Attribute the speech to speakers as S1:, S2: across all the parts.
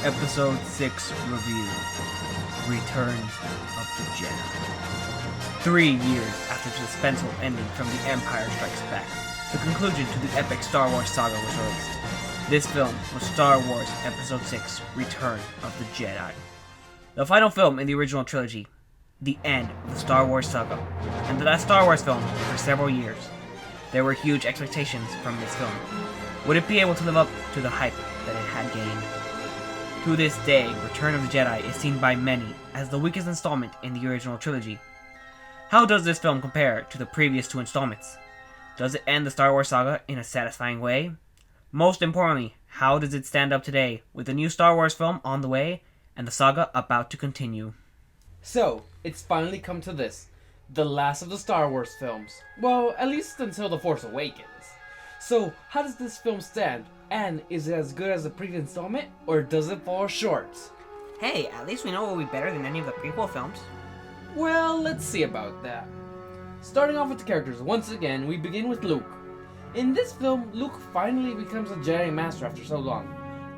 S1: Episode 6 Review Return of the Jedi. 3 years after the suspenseful ending from The Empire Strikes Back, the conclusion to the epic Star Wars saga was released. This film was Star Wars Episode 6 Return of the Jedi. The final film in the original trilogy, the end of the Star Wars saga, and the last Star Wars film for several years. There were huge expectations from this film. Would it be able to live up to the hype that it had gained? To this day, Return of the Jedi is seen by many as the weakest installment in the original trilogy. How does this film compare to the previous 2 installments? Does it end the Star Wars saga in a satisfying way? Most importantly, how does it stand up today with the new Star Wars film on the way and the saga about to continue?
S2: So, it's finally come to this. The last of the Star Wars films. Well, at least until The Force Awakens. So, how does this film stand? And is it as good as the previous installment, or does it fall short?
S3: Hey, at least we know it will be better than any of the prequel films.
S2: Well, let's see about that. Starting off with the characters, once again, we begin with Luke. In this film, Luke finally becomes a Jedi Master after so long.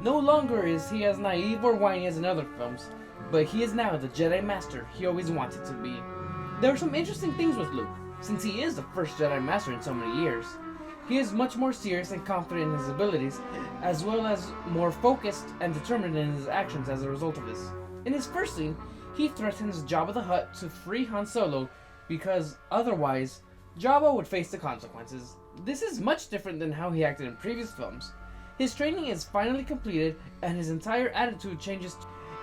S2: No longer is he as naive or whiny as in other films, but he is now the Jedi Master he always wanted to be. There are some interesting things with Luke, since he is the first Jedi Master in so many years. He is much more serious and confident in his abilities, as well as more focused and determined in his actions as a result of this. In his first scene, he threatens Jabba the Hutt to free Han Solo because otherwise, Jabba would face the consequences. This is much different than how he acted in previous films. His training is finally completed and his entire attitude changes.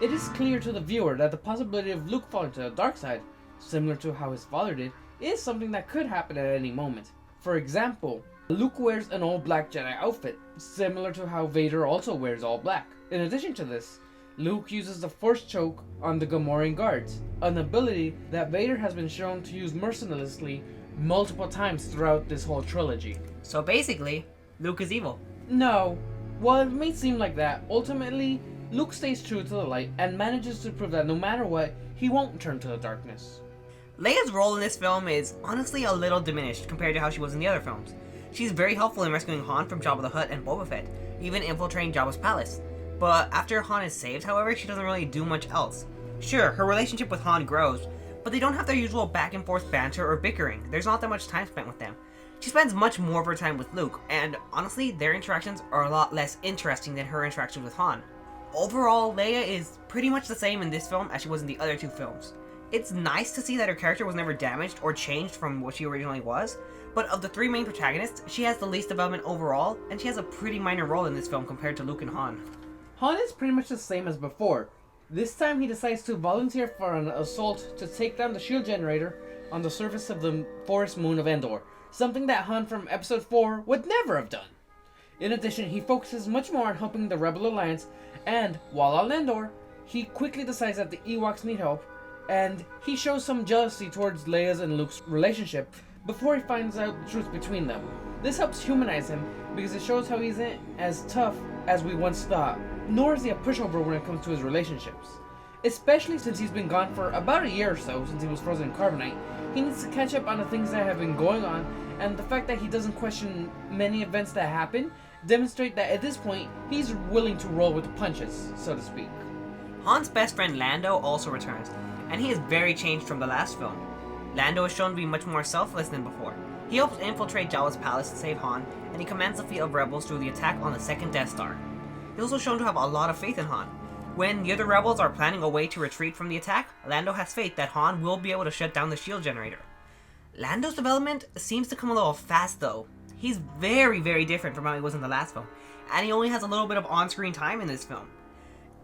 S2: It is clear to the viewer that the possibility of Luke falling to the dark side, similar to how his father did, is something that could happen at any moment. For example, Luke wears an all-black Jedi outfit, similar to how Vader also wears all black. In addition to this, Luke uses the Force Choke on the Gamorrean guards, an ability that Vader has been shown to use mercilessly multiple times throughout this whole trilogy.
S3: So basically, Luke is evil.
S2: No, while it may seem like that, ultimately, Luke stays true to the light and manages to prove that no matter what, he won't turn to the darkness.
S3: Leia's role in this film is honestly a little diminished compared to how she was in the other films. She's very helpful in rescuing Han from Jabba the Hutt and Boba Fett, even infiltrating Jabba's palace. But after Han is saved, however, she doesn't really do much else. Sure, her relationship with Han grows, but they don't have their usual back and forth banter or bickering. There's not that much time spent with them. She spends much more of her time with Luke, and honestly, their interactions are a lot less interesting than her interactions with Han. Overall, Leia is pretty much the same in this film as she was in the other 2 films. It's nice to see that her character was never damaged or changed from what she originally was, but of the 3 main protagonists, she has the least development overall, and she has a pretty minor role in this film compared to Luke and Han.
S2: Han is pretty much the same as before. This time he decides to volunteer for an assault to take down the shield generator on the surface of the forest moon of Endor, something that Han from Episode 4 would never have done. In addition, he focuses much more on helping the Rebel Alliance, and while on Endor, he quickly decides that the Ewoks need help, and he shows some jealousy towards Leia's and Luke's relationship before he finds out the truth between them. This helps humanize him because it shows how he isn't as tough as we once thought, nor is he a pushover when it comes to his relationships. Especially since he's been gone for about a year or so since he was frozen in carbonite, he needs to catch up on the things that have been going on, and the fact that he doesn't question many events that happen demonstrate that at this point, he's willing to roll with the punches, so to speak.
S3: Han's best friend Lando also returns, and he is very changed from the last film. Lando is shown to be much more selfless than before. He helps infiltrate Jabba's palace to save Han, and he commands the fleet of rebels through the attack on the second Death Star. He's also shown to have a lot of faith in Han. When the other rebels are planning a way to retreat from the attack, Lando has faith that Han will be able to shut down the shield generator. Lando's development seems to come a little fast though. He's very, very different from how he was in the last film, and he only has a little bit of on-screen time in this film.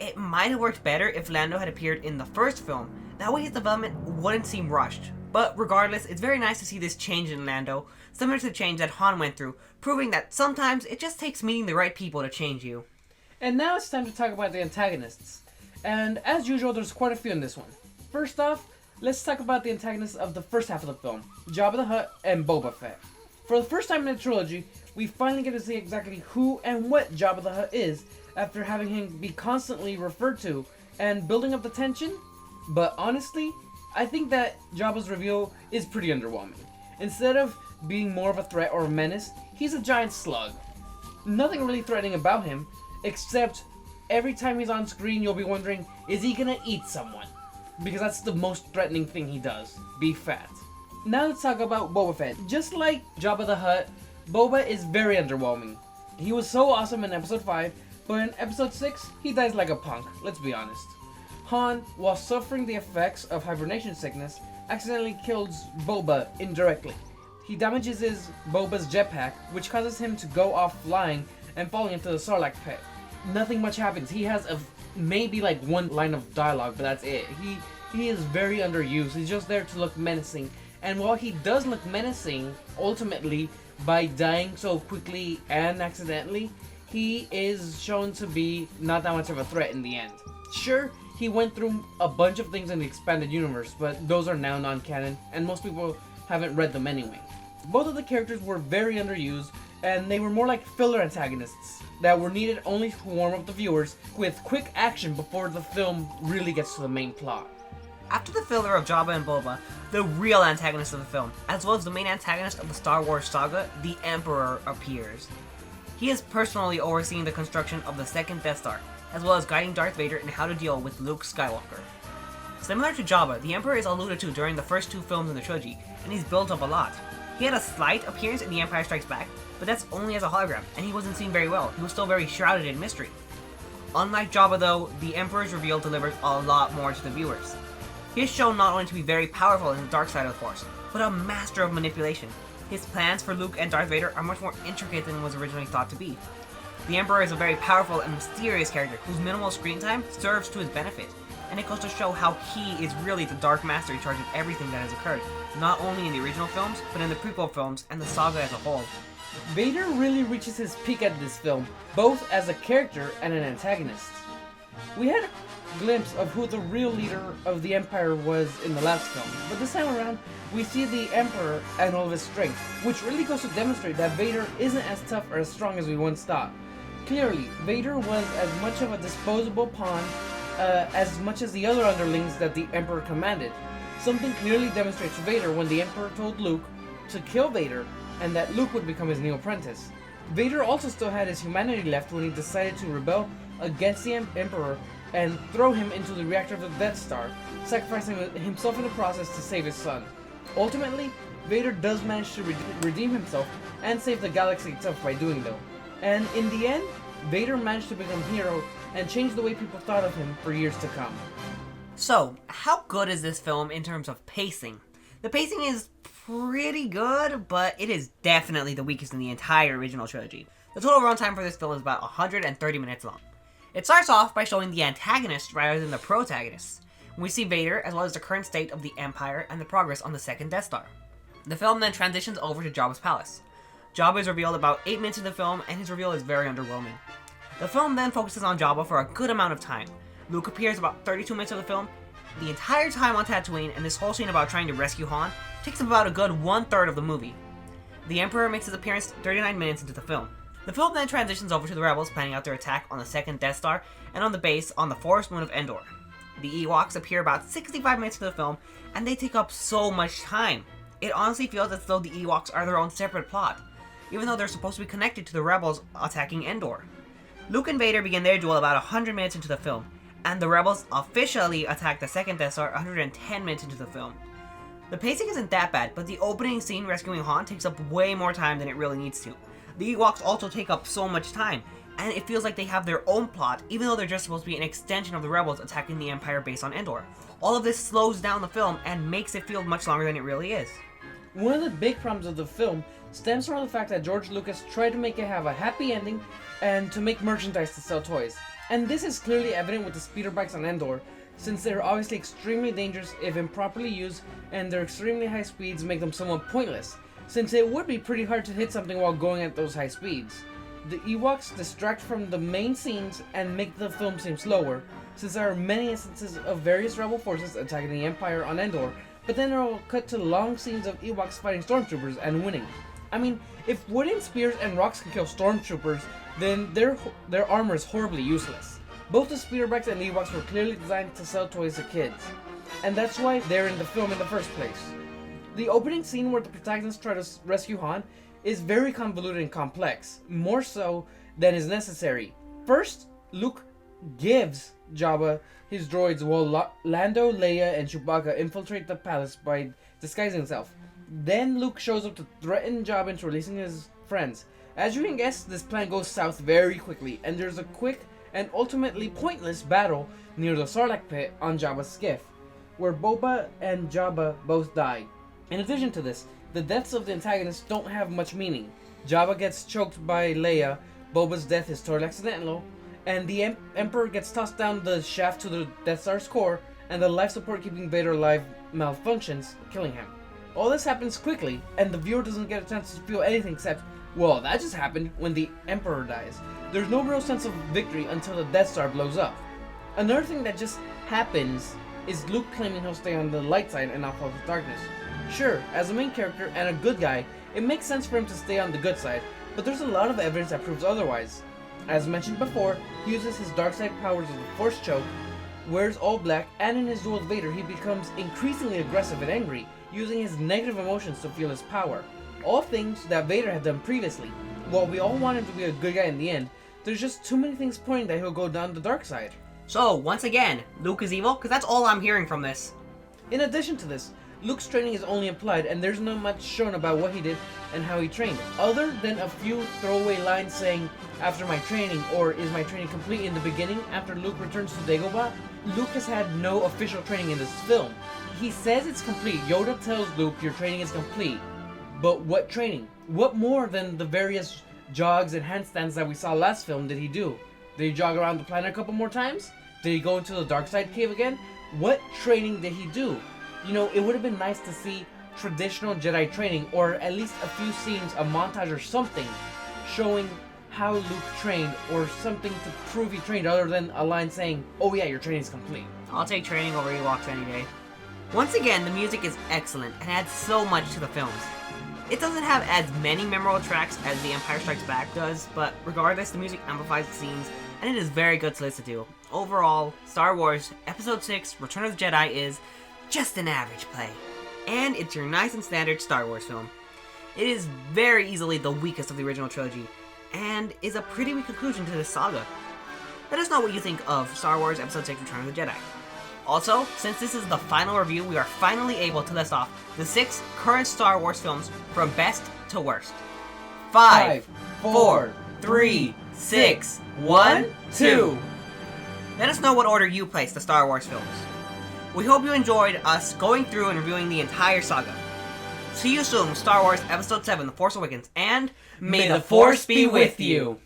S3: It might have worked better if Lando had appeared in the first film, that way his development wouldn't seem rushed. But regardless, it's very nice to see this change in Lando, similar to the change that Han went through, proving that sometimes it just takes meeting the right people to change you.
S2: And now it's time to talk about the antagonists. And as usual, there's quite a few in this one. First off, let's talk about the antagonists of the first half of the film, Jabba the Hutt and Boba Fett. For the first time in the trilogy, we finally get to see exactly who and what Jabba the Hutt is, after having him be constantly referred to and building up the tension. But honestly, I think that Jabba's reveal is pretty underwhelming. Instead of being more of a threat or a menace, he's a giant slug. Nothing really threatening about him, except every time he's on screen, you'll be wondering, is he gonna eat someone? Because that's the most threatening thing he does, be fat. Now let's talk about Boba Fett. Just like Jabba the Hutt, Boba is very underwhelming. He was so awesome in episode 5, but in episode 6, he dies like a punk, let's be honest. Han, while suffering the effects of hibernation sickness, accidentally kills Boba indirectly. He damages Boba's jetpack, which causes him to go off flying and falling into the Sarlacc pit. Nothing much happens. He has maybe like one line of dialogue, but that's it. He is very underused. He's just there to look menacing. And while he does look menacing, ultimately, by dying so quickly and accidentally, he is shown to be not that much of a threat in the end. Sure, he went through a bunch of things in the expanded universe, but those are now non-canon, and most people haven't read them anyway. Both of the characters were very underused, and they were more like filler antagonists that were needed only to warm up the viewers with quick action before the film really gets to the main plot.
S3: After the filler of Jabba and Boba, the real antagonist of the film, as well as the main antagonist of the Star Wars saga, the Emperor, appears. He is personally overseeing the construction of the second Death Star, as well as guiding Darth Vader in how to deal with Luke Skywalker. Similar to Jabba, the Emperor is alluded to during the first 2 films in the trilogy, and he's built up a lot. He had a slight appearance in The Empire Strikes Back, but that's only as a hologram, and he wasn't seen very well. He was still very shrouded in mystery. Unlike Jabba though, the Emperor's reveal delivers a lot more to the viewers. He is shown not only to be very powerful in the dark side of the Force, but a master of manipulation. His plans for Luke and Darth Vader are much more intricate than was originally thought to be. The Emperor is a very powerful and mysterious character whose minimal screen time serves to his benefit, and it goes to show how he is really the Dark Master in charge of everything that has occurred, not only in the original films, but in the prequel films and the saga as a whole.
S2: Vader really reaches his peak at this film, both as a character and an antagonist. We had a glimpse of who the real leader of the Empire was in the last film, but this time around, we see the Emperor and all of his strength, which really goes to demonstrate that Vader isn't as tough or as strong as we once thought. Clearly, Vader was as much of a disposable pawn as much as the other underlings that the Emperor commanded. Something clearly demonstrates Vader when the Emperor told Luke to kill Vader and that Luke would become his new apprentice. Vader also still had his humanity left when he decided to rebel against the Emperor and throw him into the reactor of the Death Star, sacrificing himself in the process to save his son. Ultimately, Vader does manage to redeem himself and save the galaxy itself by doing so. And in the end, Vader managed to become hero and change the way people thought of him for years to come.
S3: So, how good is this film in terms of pacing? The pacing is pretty good, but it is definitely the weakest in the entire original trilogy. The total runtime for this film is about 130 minutes long. It starts off by showing the antagonist rather than the protagonist. We see Vader, as well as the current state of the Empire and the progress on the second Death Star. The film then transitions over to Jabba's palace. Jabba is revealed about 8 minutes in the film, and his reveal is very underwhelming. The film then focuses on Jabba for a good amount of time. Luke appears about 32 minutes of the film. The entire time on Tatooine, and this whole scene about trying to rescue Han, takes about a good 1/3 of the movie. The Emperor makes his appearance 39 minutes into the film. The film then transitions over to the Rebels planning out their attack on the second Death Star and on the base on the forest moon of Endor. The Ewoks appear about 65 minutes into the film, and they take up so much time. It honestly feels as though the Ewoks are their own separate plot, even though they're supposed to be connected to the Rebels attacking Endor. Luke and Vader begin their duel about 100 minutes into the film, and the Rebels officially attack the second Death Star 110 minutes into the film. The pacing isn't that bad, but the opening scene rescuing Han takes up way more time than it really needs to. The Ewoks also take up so much time, and it feels like they have their own plot, even though they're just supposed to be an extension of the Rebels attacking the Empire base on Endor. All of this slows down the film and makes it feel much longer than it really is.
S2: One of the big problems of the film stems from the fact that George Lucas tried to make it have a happy ending and to make merchandise to sell toys. And this is clearly evident with the speeder bikes on Endor, since they're obviously extremely dangerous if improperly used, and their extremely high speeds make them somewhat pointless, since it would be pretty hard to hit something while going at those high speeds. The Ewoks distract from the main scenes and make the film seem slower, since there are many instances of various rebel forces attacking the Empire on Endor, but then it'll cut to long scenes of Ewoks fighting stormtroopers and winning. I mean, if wooden spears and rocks can kill stormtroopers, then their armor is horribly useless. Both the speeder bikes and Ewoks were clearly designed to sell toys to kids, and that's why they're in the film in the first place. The opening scene where the protagonists try to rescue Han is very convoluted and complex, more so than is necessary. First, Luke gives Jabba his droids while Lando, Leia, and Chewbacca infiltrate the palace by disguising himself. Then Luke shows up to threaten Jabba into releasing his friends. As you can guess, this plan goes south very quickly, and there's a quick and ultimately pointless battle near the Sarlacc pit on Jabba's skiff, where Boba and Jabba both die. In addition to this, the deaths of the antagonists don't have much meaning. Jabba gets choked by Leia, Boba's death is totally accidental, and the Emperor gets tossed down the shaft to the Death Star's core, and the life support keeping Vader alive malfunctions, killing him. All this happens quickly, and the viewer doesn't get a chance to feel anything except, well, that just happened when the Emperor dies. There's no real sense of victory until the Death Star blows up. Another thing that just happens is Luke claiming he'll stay on the light side and not follow the darkness. Sure, as a main character and a good guy, it makes sense for him to stay on the good side, but there's a lot of evidence that proves otherwise. As mentioned before, he uses his dark side powers of the Force Choke, wears all black, and in his duel with Vader, he becomes increasingly aggressive and angry, using his negative emotions to fuel his power. All things that Vader had done previously. While we all want him to be a good guy in the end, there's just too many things pointing that he'll go down the dark side.
S3: So, once again, Luke is evil? Because that's all I'm hearing from this.
S2: In addition to this, Luke's training is only implied, and there's not much shown about what he did and how he trained, other than a few throwaway lines saying, "after my training," or "is my training complete in the beginning?" After Luke returns to Dagobah, Luke has had no official training in this film. He says it's complete. Yoda tells Luke, "your training is complete." But what training? What more than the various jogs and handstands that we saw last film did he do? Did he jog around the planet a couple more times? Did he go into the dark side cave again? What training did he do? You know, it would have been nice to see traditional Jedi training, or at least a few scenes, a montage or something, showing how Luke trained, or something to prove he trained other than a line saying, "oh yeah, your training is complete."
S3: I'll take training over Ewoks any day. Once again, the music is excellent and adds so much to the films. It doesn't have as many memorable tracks as The Empire Strikes Back does, but regardless, the music amplifies the scenes, and it is very good to listen to. Overall, Star Wars Episode 6 Return of the Jedi is just an average play, and it's your nice and standard Star Wars film. It is very easily the weakest of the original trilogy, and is a pretty weak conclusion to this saga. Let us know what you think of Star Wars Episode 6 Return of the Jedi. Also, since this is the final review, we are finally able to list off the 6 current Star Wars films from best to worst. 5, 4, 3, 6, 1, 2. Let us know what order you place the Star Wars films. We hope you enjoyed us going through and reviewing the entire saga. See you soon with Star Wars Episode 7 The Force Awakens, and may the Force be with you!